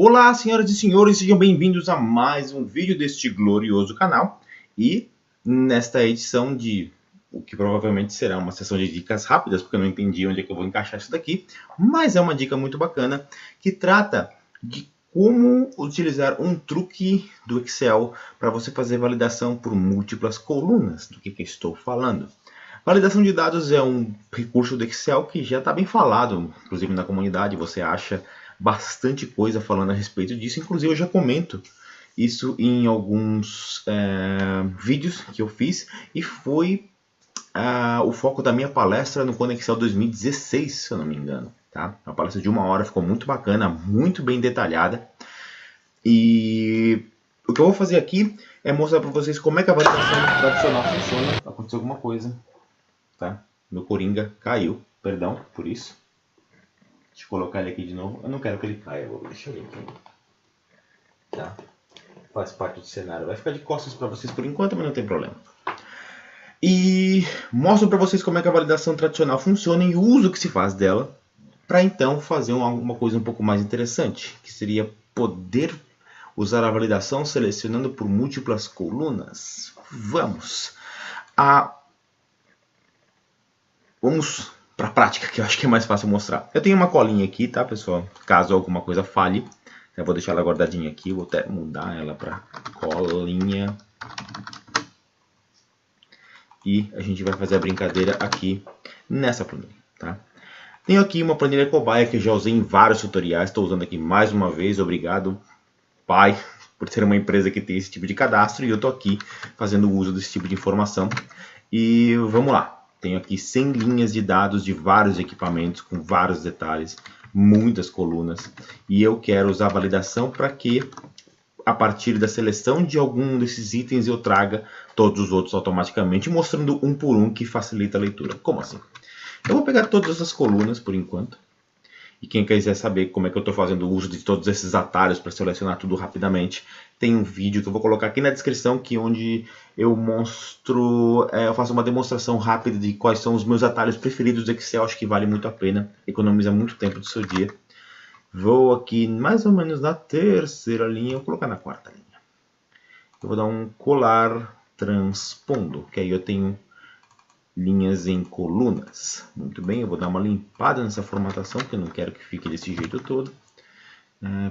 Olá, senhoras e senhores, sejam bem-vindos a mais um vídeo deste glorioso canal. E nesta edição de o que provavelmente será uma sessão de dicas rápidas, porque eu não entendi onde é que eu vou encaixar isso daqui, mas é uma dica muito bacana que trata de como utilizar um truque do Excel para você fazer validação por múltiplas colunas. Do que eu estou falando? Validação de dados é um recurso do Excel que já está bem falado, inclusive na comunidade, você acha bastante coisa falando a respeito disso, inclusive eu já comento isso em alguns vídeos que eu fiz e foi o foco da minha palestra no Conexel 2016, se eu não me engano. Tá? Uma palestra de 1 hora, ficou muito bacana, muito bem detalhada. E o que eu vou fazer aqui é mostrar para vocês como é que a validação tradicional funciona. Aconteceu alguma coisa, tá? Meu Coringa caiu, perdão por isso. Deixa eu colocar ele aqui de novo. Eu não quero que ele caia, vou deixar ele aqui. Tá? Faz parte do cenário. Vai ficar de costas para vocês por enquanto, mas não tem problema. E mostro para vocês como é que a validação tradicional funciona e o uso que se faz dela para então fazer uma coisa um pouco mais interessante, que seria poder usar a validação selecionando por múltiplas colunas. Vamos para a prática, que eu acho que é mais fácil mostrar. Eu tenho uma colinha aqui, tá, pessoal? Caso alguma coisa falhe, eu vou deixar ela guardadinha aqui. Vou até mudar ela para colinha. E a gente vai fazer a brincadeira aqui nessa planilha, tá? Tenho aqui uma planilha cobaia que eu já usei em vários tutoriais. Estou usando aqui mais uma vez. Obrigado, pai, por ser uma empresa que tem esse tipo de cadastro. E eu estou aqui fazendo uso desse tipo de informação. E vamos lá. Tenho aqui 100 linhas de dados de vários equipamentos, com vários detalhes, muitas colunas. E eu quero usar a validação para que, a partir da seleção de algum desses itens, eu traga todos os outros automaticamente, mostrando um por um, que facilita a leitura. Como assim? Eu vou pegar todas essas colunas por enquanto. E quem quiser saber como é que eu estou fazendo uso de todos esses atalhos para selecionar tudo rapidamente, tem um vídeo que eu vou colocar aqui na descrição, onde eu mostro, eu faço uma demonstração rápida de quais são os meus atalhos preferidos do Excel. Acho que vale muito a pena, economiza muito tempo do seu dia. Vou aqui mais ou menos na terceira linha, vou colocar na quarta linha. Eu vou dar um colar transpondo, que aí eu tenho linhas em colunas. Muito bem, eu vou dar uma limpada nessa formatação, porque eu não quero que fique desse jeito todo.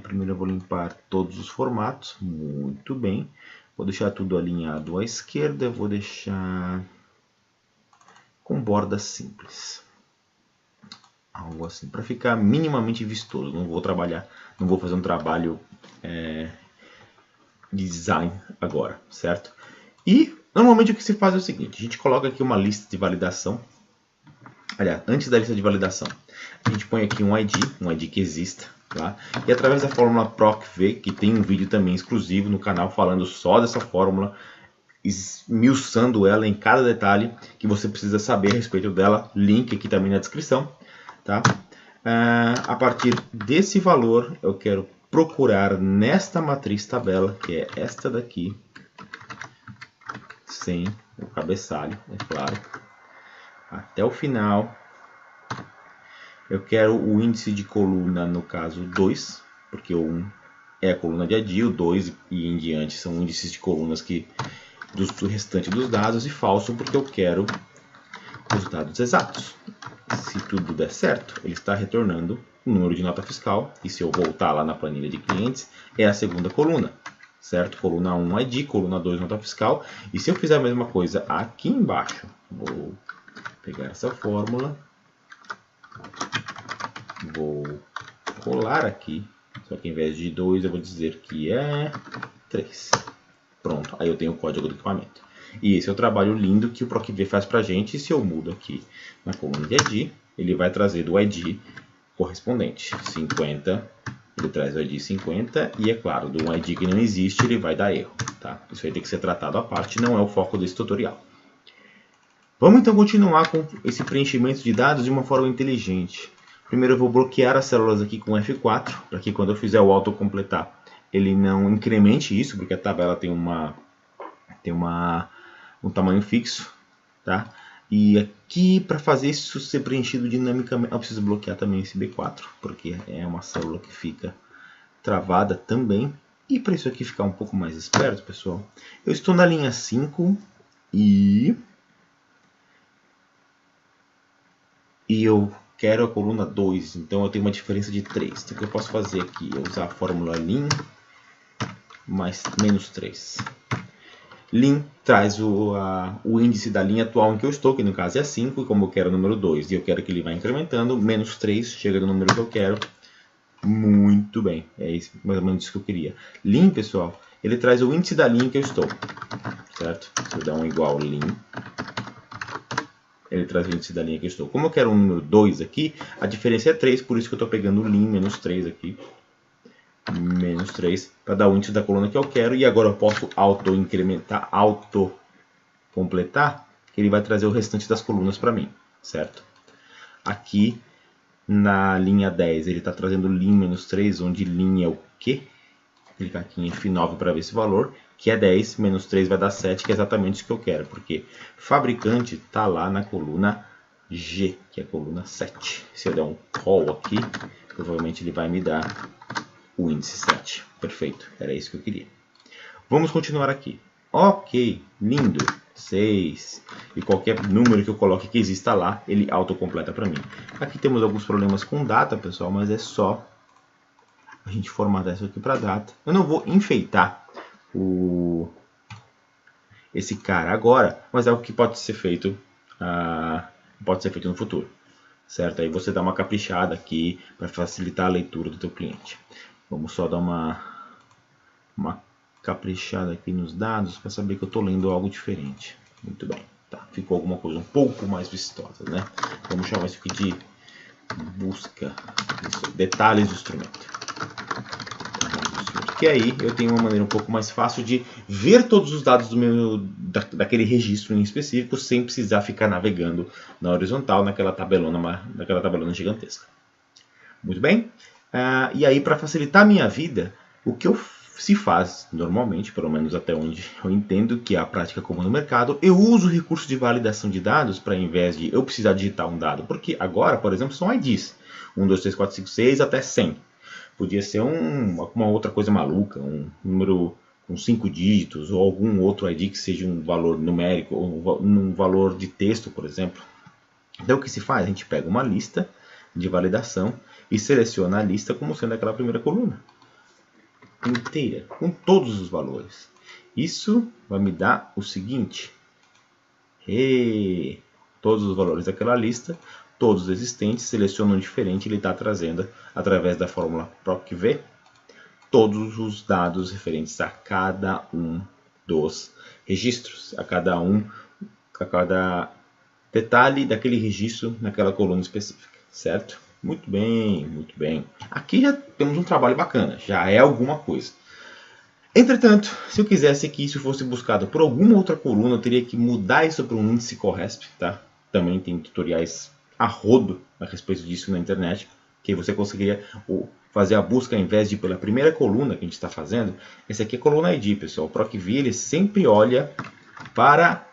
Primeiro eu vou limpar todos os formatos. Muito bem. Vou deixar tudo alinhado à esquerda. Eu vou deixar com bordas simples. Algo assim, para ficar minimamente vistoso. Não vou trabalhar, não vou fazer um trabalho de design agora, certo? E normalmente o que se faz é o seguinte: a gente coloca aqui uma lista de validação. Aliás, antes da lista de validação, a gente põe aqui um ID que exista, tá? E através da fórmula PROC-V, que tem um vídeo também exclusivo no canal falando só dessa fórmula, esmiuçando ela em cada detalhe que você precisa saber a respeito dela, link aqui também na descrição, tá? A partir desse valor, eu quero procurar nesta matriz tabela, que é esta daqui, sem o cabeçalho, é claro, até o final. Eu quero o índice de coluna, no caso 2, porque o 1 é a coluna de ID, o 2 e em diante são índices de colunas do restante dos dados, e falso porque eu quero resultados exatos. Se tudo der certo, ele está retornando o número de nota fiscal, e se eu voltar lá na planilha de clientes, é a segunda coluna, certo? Coluna 1 ID, coluna 2 nota fiscal. E se eu fizer a mesma coisa aqui embaixo, vou pegar essa fórmula, vou colar aqui, só que em vez de 2 eu vou dizer que é 3. Pronto, aí eu tenho o código do equipamento. E esse é o trabalho lindo que o PROC-V faz pra gente. E se eu mudo aqui na coluna de ID, ele vai trazer do ID correspondente. 50, ele traz o ID 50, e é claro, do ID que não existe, ele vai dar erro, tá? Isso aí tem que ser tratado à parte, não é o foco desse tutorial. Vamos então continuar com esse preenchimento de dados de uma forma inteligente. Primeiro eu vou bloquear as células aqui com F4, para que quando eu fizer o autocompletar, ele não incremente isso, porque a tabela tem um tamanho fixo, tá? E aqui, para fazer isso ser preenchido dinamicamente, eu preciso bloquear também esse B4, porque é uma célula que fica travada também. E para isso aqui ficar um pouco mais esperto, pessoal, eu estou na linha 5 e eu quero a coluna 2, então eu tenho uma diferença de 3. Então o que eu posso fazer aqui é usar a fórmula lim mais menos 3. Lim traz o índice da linha atual em que eu estou, que no caso é 5, e como eu quero o número 2 e eu quero que ele vá incrementando, menos 3 chega no número que eu quero. Muito bem, é isso, mais ou menos isso que eu queria. Lim, pessoal, ele traz o índice da linha em que eu estou, certo? Se eu dar um igual lim, ele traz o índice da linha que eu estou. Como eu quero um número 2 aqui, a diferença é 3, por isso que eu estou pegando o lim menos 3 aqui. Menos 3 para dar o índice da coluna que eu quero. E agora eu posso auto-incrementar, auto-completar, que ele vai trazer o restante das colunas para mim, certo? Aqui na linha 10 ele está trazendo lim menos 3, onde lim é o quê? Vou clicar aqui em F9 para ver esse valor, que é 10, menos 3 vai dar 7, que é exatamente o que eu quero, porque fabricante está lá na coluna G, que é a coluna 7. Se eu der um call aqui, provavelmente ele vai me dar o índice 7. Perfeito, era isso que eu queria. Vamos continuar aqui. Ok, lindo. 6. E qualquer número que eu coloque que exista lá, ele autocompleta para mim. Aqui temos alguns problemas com data, pessoal, mas é só a gente formatar isso aqui para data. Eu não vou enfeitar esse cara agora, mas é algo que pode ser feito no futuro. Certo? Aí você dá uma caprichada aqui para facilitar a leitura do teu cliente. Vamos só dar uma caprichada aqui nos dados para saber que eu estou lendo algo diferente. Muito bem. Tá, ficou alguma coisa um pouco mais vistosa, né? Vamos chamar isso aqui de busca. Isso, detalhes do instrumento. Que aí eu tenho uma maneira um pouco mais fácil de ver todos os dados daquele registro em específico sem precisar ficar navegando na horizontal naquela tabelona gigantesca. Muito bem. E aí, para facilitar a minha vida, o que se faz normalmente, pelo menos até onde eu entendo que é a prática comum no mercado, eu uso o recurso de validação de dados para, ao invés de eu precisar digitar um dado, porque agora, por exemplo, são IDs, 1, 2, 3, 4, 5, 6 até 100. Podia ser uma outra coisa maluca, um número com 5 dígitos, ou algum outro ID que seja um valor numérico, ou um valor de texto, por exemplo. Então, o que se faz? A gente pega uma lista de validação e seleciona a lista como sendo aquela primeira coluna inteira, com todos os valores. Isso vai me dar o seguinte: todos os valores daquela lista, todos existentes, selecionam diferente, ele está trazendo, através da fórmula PROC-V, todos os dados referentes a cada um dos registros, a cada detalhe daquele registro naquela coluna específica, certo? Muito bem, muito bem. Aqui já temos um trabalho bacana, já é alguma coisa. Entretanto, se eu quisesse que isso fosse buscado por alguma outra coluna, eu teria que mudar isso para um índice CORRESP, tá? Também tem tutoriais a rodo a respeito disso na internet, que você conseguiria fazer a busca ao invés de ir pela primeira coluna que a gente está fazendo. Essa aqui é a coluna ID, pessoal. O PROC-V ele sempre olha para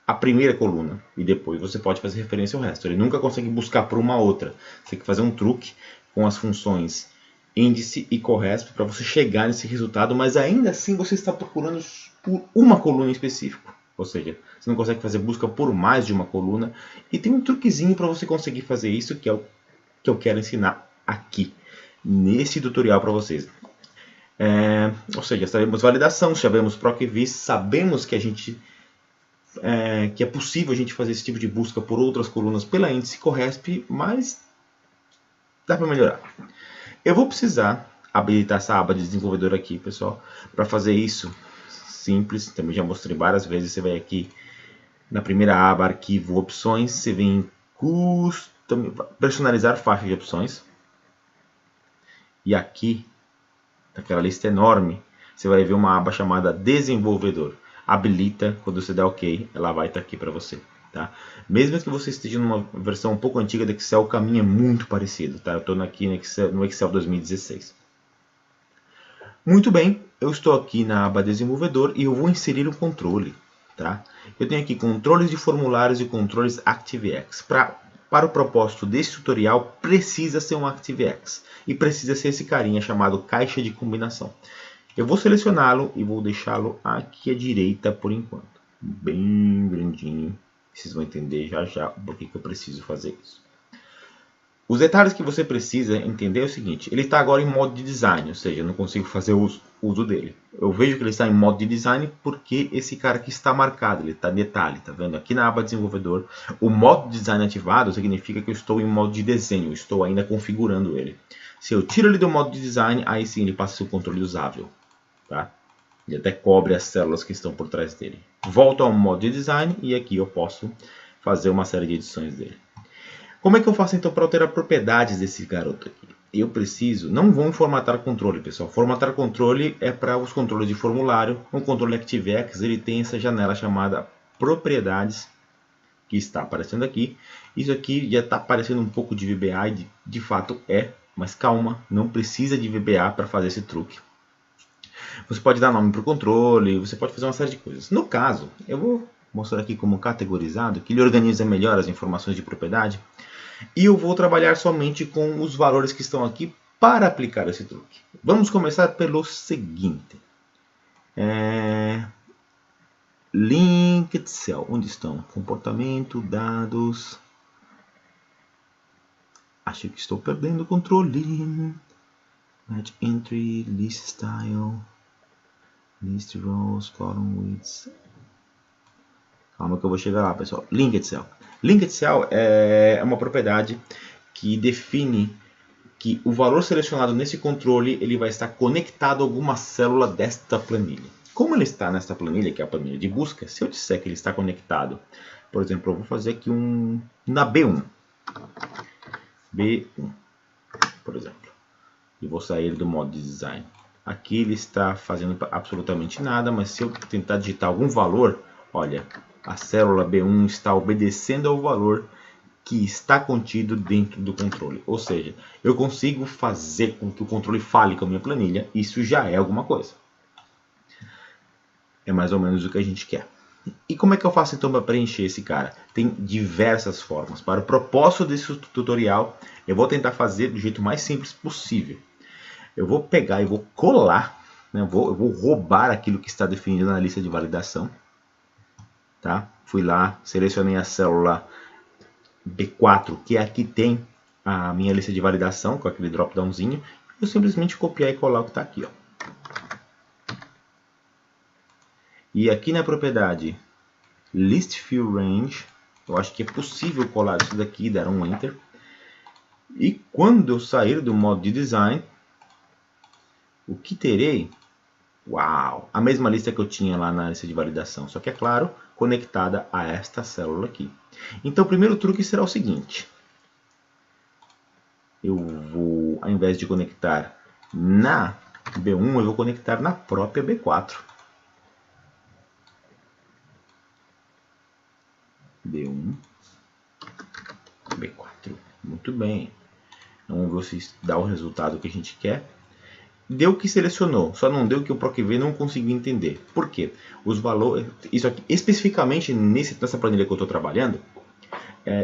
a primeira coluna e depois você pode fazer referência ao resto. Ele nunca consegue buscar por uma outra. Você tem que fazer um truque com as funções índice e CORRESP para você chegar nesse resultado, mas ainda assim você está procurando por uma coluna em específico. Ou seja, você não consegue fazer busca por mais de uma coluna. E tem um truquezinho para você conseguir fazer isso, que é o que eu quero ensinar aqui, nesse tutorial para vocês. Ou seja, sabemos validação, sabemos PROC-V, sabemos que que é possível a gente fazer esse tipo de busca por outras colunas pela índice CORRESP, mas dá para melhorar. Eu vou precisar habilitar essa aba de desenvolvedor aqui, pessoal, para fazer isso. Simples, também já mostrei várias vezes. Você vai aqui na primeira aba, arquivo, opções, você vem em personalizar faixa de opções. E aqui, naquela lista enorme, você vai ver uma aba chamada desenvolvedor. Habilita, quando você der OK, ela vai estar aqui para você. Tá? Mesmo que você esteja numa versão um pouco antiga do Excel, o caminho é muito parecido. Tá? Eu estou aqui no Excel 2016. Muito bem, eu estou aqui na aba desenvolvedor e eu vou inserir um controle. Tá? Eu tenho aqui controles de formulários e controles ActiveX. Para para o propósito desse tutorial, precisa ser um ActiveX. E precisa ser esse carinha chamado caixa de combinação. Eu vou selecioná-lo e vou deixá-lo aqui à direita por enquanto. Bem grandinho. Vocês vão entender já já por que eu preciso fazer isso. Os detalhes que você precisa entender é o seguinte. Ele está agora em modo de design, ou seja, eu não consigo fazer uso dele. Eu vejo que ele está em modo de design porque esse cara aqui está marcado, ele está em detalhe, tá vendo? Aqui na aba desenvolvedor, o modo de design ativado significa que eu estou em modo de desenho, estou ainda configurando ele. Se eu tiro ele do modo de design, aí sim ele passa a ser o controle usável, tá? Ele até cobre as células que estão por trás dele. Volto ao modo de design e aqui eu posso fazer uma série de edições dele. Como é que eu faço então para alterar propriedades desse garoto aqui? Eu preciso, não vou formatar controle, pessoal. Formatar controle é para os controles de formulário. O controle ActiveX ele tem essa janela chamada propriedades, que está aparecendo aqui. Isso aqui já está aparecendo um pouco de VBA e de fato é, mas calma, não precisa de VBA para fazer esse truque. Você pode dar nome para o controle, você pode fazer uma série de coisas. No caso, eu vou mostrar aqui como categorizado, que ele organiza melhor as informações de propriedade. E eu vou trabalhar somente com os valores que estão aqui para aplicar esse truque. Vamos começar pelo seguinte. Linked Cell. Onde estão? Comportamento, dados. Acho que estou perdendo o controle. Match Entry, List Style, List Rows, Column Widths. Calma que eu vou chegar lá, pessoal. Linked Cell. Linked Cell é uma propriedade que define que o valor selecionado nesse controle ele vai estar conectado a alguma célula desta planilha. Como ele está nesta planilha, que é a planilha de busca, se eu disser que ele está conectado, por exemplo, eu vou fazer aqui na B1. B1, por exemplo. E vou sair do modo de design. Aqui ele está fazendo absolutamente nada, mas se eu tentar digitar algum valor, olha, a célula B1 está obedecendo ao valor que está contido dentro do controle. Ou seja, eu consigo fazer com que o controle fale com a minha planilha. Isso já é alguma coisa. É mais ou menos o que a gente quer. E como é que eu faço então para preencher esse cara? Tem diversas formas. Para o propósito desse tutorial, eu vou tentar fazer do jeito mais simples possível. Eu vou pegar e vou colar, né? Eu vou roubar aquilo que está definido na lista de validação. Tá? Fui lá, selecionei a célula B4, que aqui tem a minha lista de validação, com aquele drop-downzinho. Eu simplesmente copiar e colar o que está aqui. Ó. E aqui na propriedade List Fill Range, eu acho que é possível colar isso daqui e dar um Enter. E quando eu sair do modo de design, o que terei? Uau! A mesma lista que eu tinha lá na lista de validação, só que é claro, conectada a esta célula aqui. Então o primeiro truque será o seguinte. Eu vou, ao invés de conectar na B1, eu vou conectar na própria B4. B1, B4. Muito bem. Então, vamos ver se dá o resultado que a gente quer. Deu o que selecionou, só não deu o que o PROC-V não conseguiu entender. Por quê? Os valores, isso aqui, especificamente nessa planilha que eu estou trabalhando,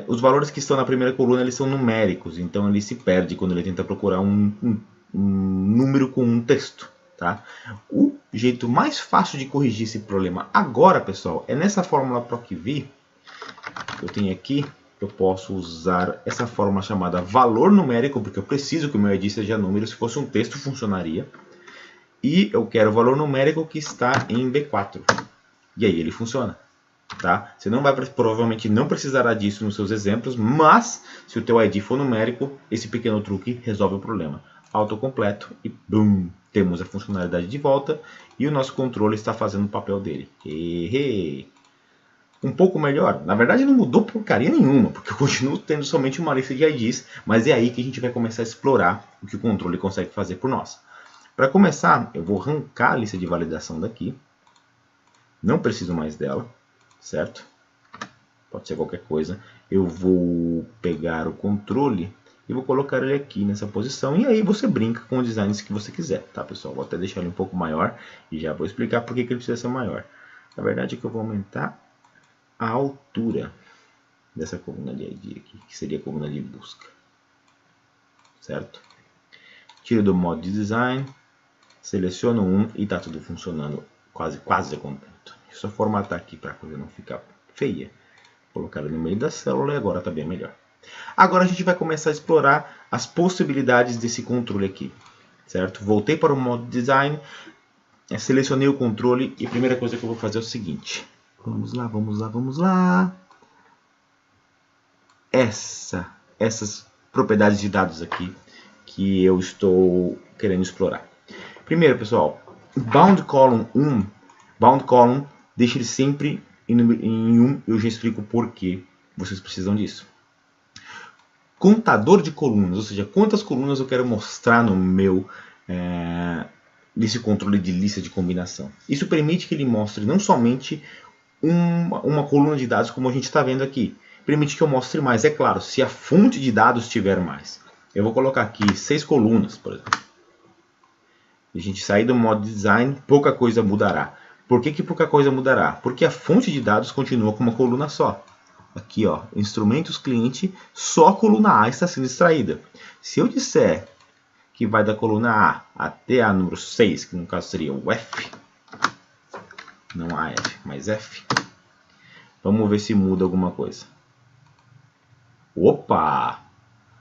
os valores que estão na primeira coluna eles são numéricos, então ele se perde quando ele tenta procurar um número com um texto. Tá? O jeito mais fácil de corrigir esse problema agora, pessoal, é nessa fórmula PROC-V que eu tenho aqui. Eu posso usar essa fórmula chamada valor numérico, porque eu preciso que o meu ID seja número. Se fosse um texto, funcionaria. E eu quero o valor numérico que está em B4. E aí ele funciona. Tá? Você não vai, provavelmente não precisará disso nos seus exemplos, mas se o teu ID for numérico, esse pequeno truque resolve o problema. Autocompleto e boom! Temos a funcionalidade de volta e o nosso controle está fazendo o papel dele. Um pouco melhor. Na verdade não mudou porcaria nenhuma, porque eu continuo tendo somente uma lista de IDs, mas é aí que a gente vai começar a explorar o que o controle consegue fazer por nós. Para começar, eu vou arrancar a lista de validação daqui. Não preciso mais dela, certo? Pode ser qualquer coisa. Eu vou pegar o controle e vou colocar ele aqui nessa posição, e aí você brinca com os designs que você quiser, tá, pessoal? Vou até deixar ele um pouco maior e já vou explicar por que ele precisa ser maior. Na verdade é que eu vou aumentar a altura dessa coluna de ID aqui, que seria a coluna de busca, certo? Tiro do modo de design, seleciono um e está tudo funcionando quase contento. É só formatar aqui para a coisa não ficar feia. Colocar no meio da célula e agora está bem melhor. Agora a gente vai começar a explorar as possibilidades desse controle aqui, certo? Voltei para o modo design, selecionei o controle e a primeira coisa que eu vou fazer é o seguinte. Vamos lá. Essas propriedades de dados aqui que eu estou querendo explorar. Primeiro, pessoal, bound column, deixe ele sempre em 1, eu já explico por que vocês precisam disso. Contador de colunas, ou seja, quantas colunas eu quero mostrar no meu nesse controle de lista de combinação. Isso permite que ele mostre não somente uma coluna de dados como a gente está vendo aqui, permite que eu mostre mais, é claro, se a fonte de dados tiver mais. Eu vou colocar aqui 6 colunas, por exemplo. E a gente sair do modo design, pouca coisa mudará. Por que pouca coisa mudará? Porque a fonte de dados continua com uma coluna só. Aqui, ó, instrumentos cliente, só a coluna A está sendo extraída. Se eu disser que vai da coluna A até a número 6, que no caso seria o F, não AF, mas F, vamos ver se muda alguma coisa. Opa!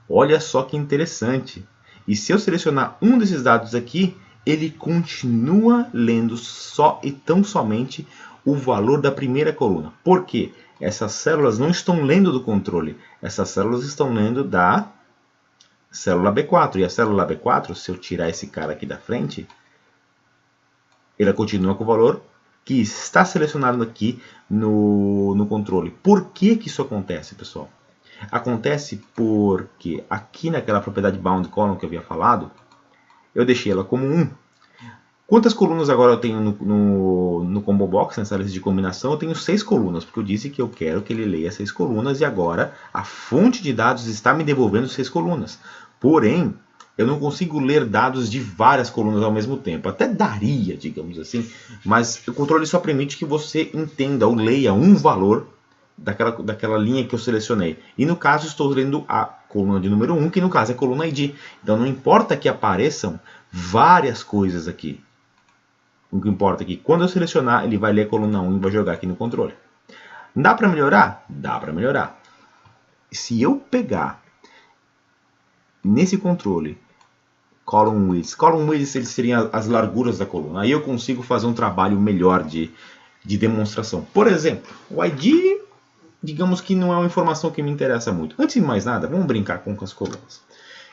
Olha só que interessante. E se eu selecionar um desses dados aqui, ele continua lendo só e tão somente o valor da primeira coluna. Por quê? Essas células não estão lendo do controle. Essas células estão lendo da célula B4. E a célula B4, se eu tirar esse cara aqui da frente, ela continua com o valor que está selecionado aqui no controle. Por que isso acontece, pessoal? Acontece porque aqui naquela propriedade bound column que eu havia falado, eu deixei ela como 1. Quantas colunas agora eu tenho no combo box, nessa lista de combinação? Eu tenho 6 colunas, porque eu disse que eu quero que ele leia 6 colunas e agora a fonte de dados está me devolvendo 6 colunas. Porém, eu não consigo ler dados de várias colunas ao mesmo tempo. Até daria, digamos assim, mas o controle só permite que você entenda ou leia um valor daquela linha que eu selecionei. E no caso estou lendo a coluna de número 1, que no caso é a coluna ID. Então não importa que apareçam várias coisas aqui. O que importa é que quando eu selecionar, ele vai ler a coluna 1 e vai jogar aqui no controle. Dá para melhorar? Dá para melhorar. Se eu pegar nesse controle column widths eles seriam as larguras da coluna. Aí eu consigo fazer um trabalho melhor de demonstração. Por exemplo, o ID, digamos que não é uma informação que me interessa muito. Antes de mais nada, vamos brincar com as colunas.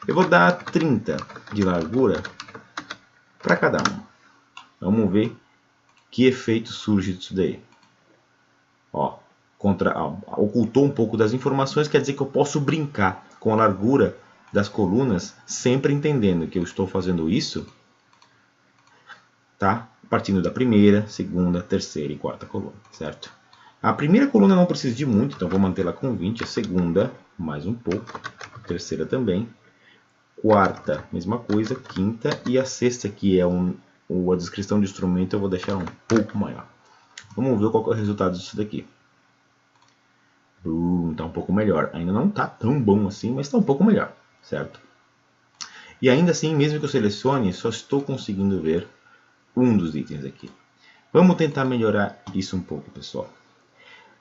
Eu vou dar 30 de largura para cada uma. Vamos ver que efeito surge disso daí. Ó, ocultou um pouco das informações, quer dizer que eu posso brincar com a largura das colunas, sempre entendendo que eu estou fazendo isso, tá? Partindo da primeira, segunda, terceira e quarta coluna, certo? A primeira coluna não precisa de muito, então vou mantê-la com 20. A segunda, mais um pouco. A terceira também. Quarta, mesma coisa. Quinta e a sexta, que é a descrição do instrumento, eu vou deixar um pouco maior. Vamos ver qual é o resultado disso daqui. Está um pouco melhor. Ainda não está tão bom assim, mas está um pouco melhor, certo? E ainda assim, mesmo que eu selecione, só estou conseguindo ver um dos itens aqui. Vamos tentar melhorar isso um pouco, pessoal.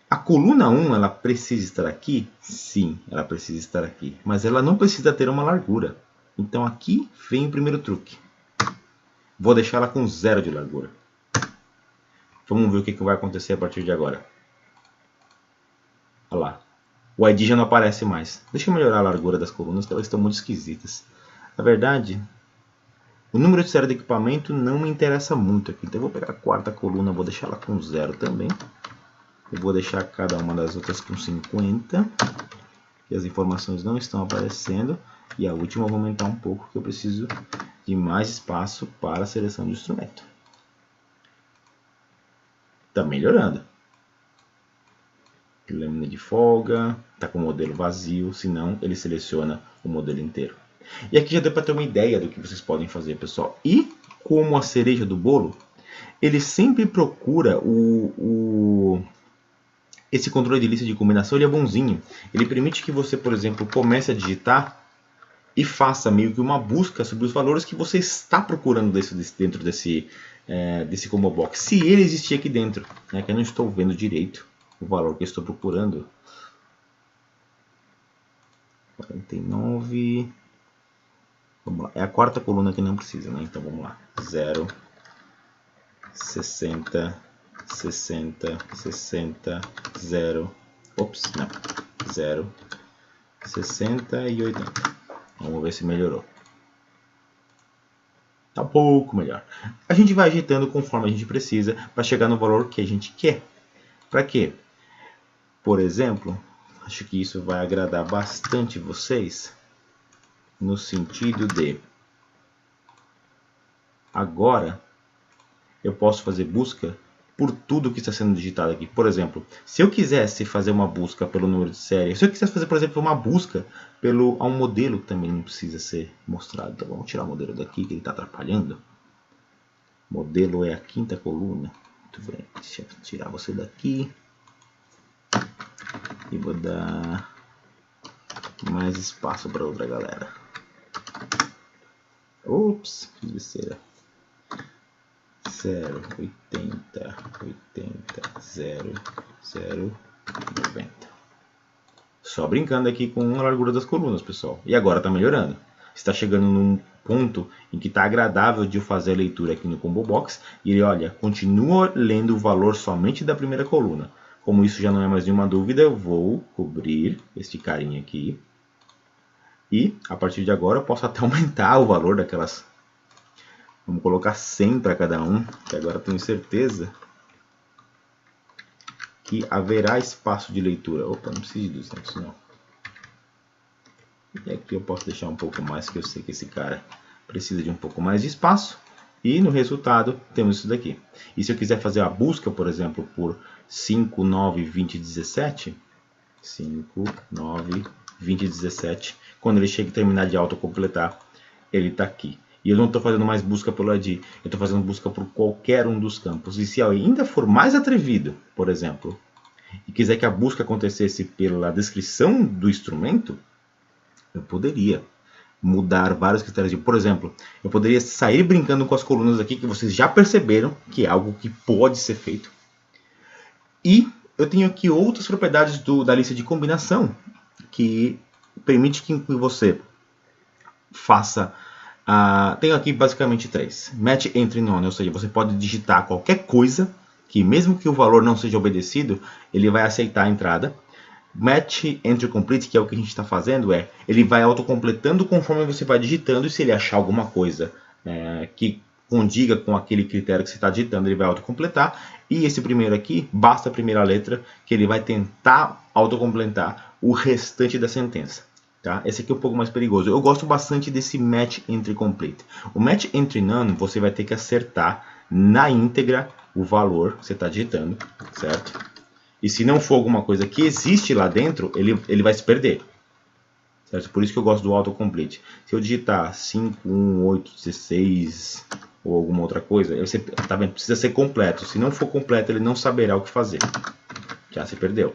A coluna 1, ela precisa estar aqui? Sim, ela precisa estar aqui. Mas ela não precisa ter uma largura. Então aqui vem o primeiro truque. Vou deixar ela com 0 de largura. Vamos ver o que vai acontecer a partir de agora. Olha lá. O ID já não aparece mais. Deixa eu melhorar a largura das colunas, que elas estão muito esquisitas. Na verdade, o número de série de equipamento não me interessa muito aqui. Então eu vou pegar a quarta coluna, vou deixar ela com 0 também. Eu vou deixar cada uma das outras com 50. E as informações não estão aparecendo. E a última eu vou aumentar um pouco, porque eu preciso de mais espaço para a seleção de instrumento. Está melhorando. Lâmina de folga, está com o modelo vazio, senão ele seleciona o modelo inteiro. E aqui já deu para ter uma ideia do que vocês podem fazer, pessoal. E como a cereja do bolo, ele sempre procura esse controle de lista de combinação ele é bonzinho. Ele permite que você, por exemplo, comece a digitar e faça meio que uma busca sobre os valores que você está procurando dentro desse combo box. Se ele existir aqui dentro, né, que eu não estou vendo direito o valor que eu estou procurando. 49. Vamos lá. É a quarta coluna que não precisa, né? Então vamos lá. 0, 60, 60, 60, 0. Ops, não. 0, 60 e 80. Vamos ver se melhorou. Tá um pouco melhor. A gente vai ajeitando conforme a gente precisa para chegar no valor que a gente quer. Para quê? Por exemplo, acho que isso vai agradar bastante vocês no sentido de agora eu posso fazer busca por tudo que está sendo digitado aqui. Por exemplo, se eu quisesse fazer uma busca pelo número de série, se eu quisesse fazer, por exemplo, uma busca a um modelo, também não precisa ser mostrado. Então vamos tirar o modelo daqui, que ele está atrapalhando. Modelo é a quinta coluna. Muito bem, deixa eu tirar você daqui. E vou dar mais espaço para outra galera. Ops, fiz besteira. 0, 80, 80, 0, 0, 90. Só brincando aqui com a largura das colunas, pessoal. E agora está melhorando. Está chegando num ponto em que está agradável de eu fazer a leitura aqui no Combo Box. E ele, olha, continua lendo o valor somente da primeira coluna. Como isso já não é mais nenhuma dúvida, eu vou cobrir este carinha aqui. E, a partir de agora, eu posso até aumentar o valor daquelas. Vamos colocar 100 para cada um, que agora tenho certeza que haverá espaço de leitura. Opa, não preciso de 200 não. E aqui eu posso deixar um pouco mais, que eu sei que esse cara precisa de um pouco mais de espaço. E no resultado temos isso daqui. E se eu quiser fazer a busca, por exemplo, por 5, 9, 20, 17. 5, 9, 20, 17. Quando ele chega e terminar de autocompletar, ele está aqui. E eu não estou fazendo mais busca pelo ID, eu estou fazendo busca por qualquer um dos campos. E se eu ainda for mais atrevido, por exemplo, e quiser que a busca acontecesse pela descrição do instrumento, eu poderia mudar vários critérios. Por exemplo, eu poderia sair brincando com as colunas aqui, que vocês já perceberam que é algo que pode ser feito. E eu tenho aqui outras propriedades da lista de combinação, que permite que você faça... tenho aqui basicamente 3. Match Entry None, ou seja, você pode digitar qualquer coisa, que mesmo que o valor não seja obedecido, ele vai aceitar a entrada. Match Entry Complete, que é o que a gente está fazendo, ele vai autocompletando conforme você vai digitando, e se ele achar alguma coisa que condiga com aquele critério que você está digitando, ele vai autocompletar. E esse primeiro aqui, basta a primeira letra, que ele vai tentar autocompletar o restante da sentença. Tá? Esse aqui é um pouco mais perigoso. Eu gosto bastante desse Match Entry Complete. O Match Entry None, você vai ter que acertar na íntegra o valor que você está digitando, certo? E se não for alguma coisa que existe lá dentro, ele vai se perder. Certo? Por isso que eu gosto do autocomplete. Se eu digitar 5, 1, 8, 16 ou alguma outra coisa, você tá vendo? Precisa ser completo. Se não for completo, ele não saberá o que fazer. Já se perdeu.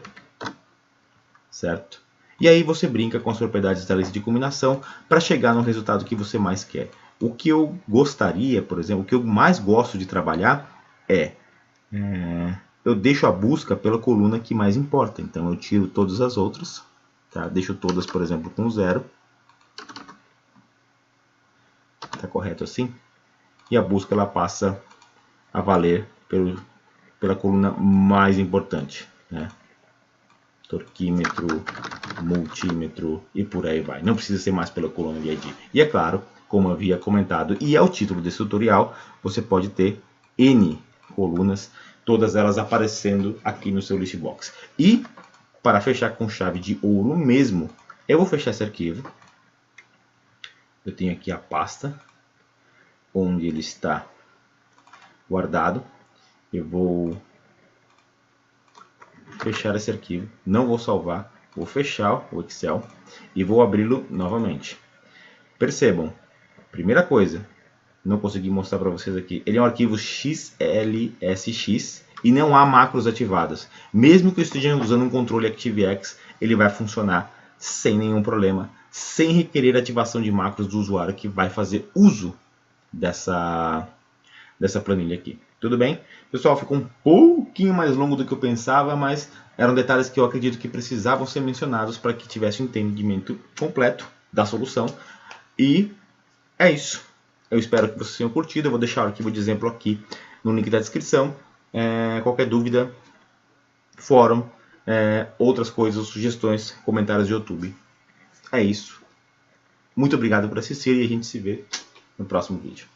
Certo? E aí você brinca com as propriedades da lista de combinação para chegar no resultado que você mais quer. O que eu gostaria, por exemplo, o que eu mais gosto de trabalhar eu deixo a busca pela coluna que mais importa. Então eu tiro todas as outras, tá? Deixo todas, por exemplo, com 0. Tá correto assim? E a busca ela passa a valer pela coluna mais importante, né? Torquímetro, multímetro e por aí vai. Não precisa ser mais pela coluna de ID. E é claro, como eu havia comentado, e é o título desse tutorial, você pode ter N colunas, todas elas aparecendo aqui no seu listbox. E, para fechar com chave de ouro mesmo, eu vou fechar esse arquivo. Eu tenho aqui a pasta, onde ele está guardado. Eu vou fechar esse arquivo, não vou salvar, vou fechar o Excel e vou abri-lo novamente. Percebam, primeira coisa, não consegui mostrar para vocês aqui, ele é um arquivo XLSX, e não há macros ativadas. Mesmo que eu esteja usando um controle ActiveX, ele vai funcionar sem nenhum problema, sem requerer ativação de macros do usuário que vai fazer uso dessa planilha aqui. Tudo bem? Pessoal, ficou um pouquinho mais longo do que eu pensava, mas eram detalhes que eu acredito que precisavam ser mencionados para que tivesse um entendimento completo da solução. E é isso. Eu espero que vocês tenham curtido. Eu vou deixar o arquivo de exemplo aqui no link da descrição. Qualquer dúvida, fórum, outras coisas, sugestões, comentários do YouTube. É isso. Muito obrigado por assistir e a gente se vê no próximo vídeo.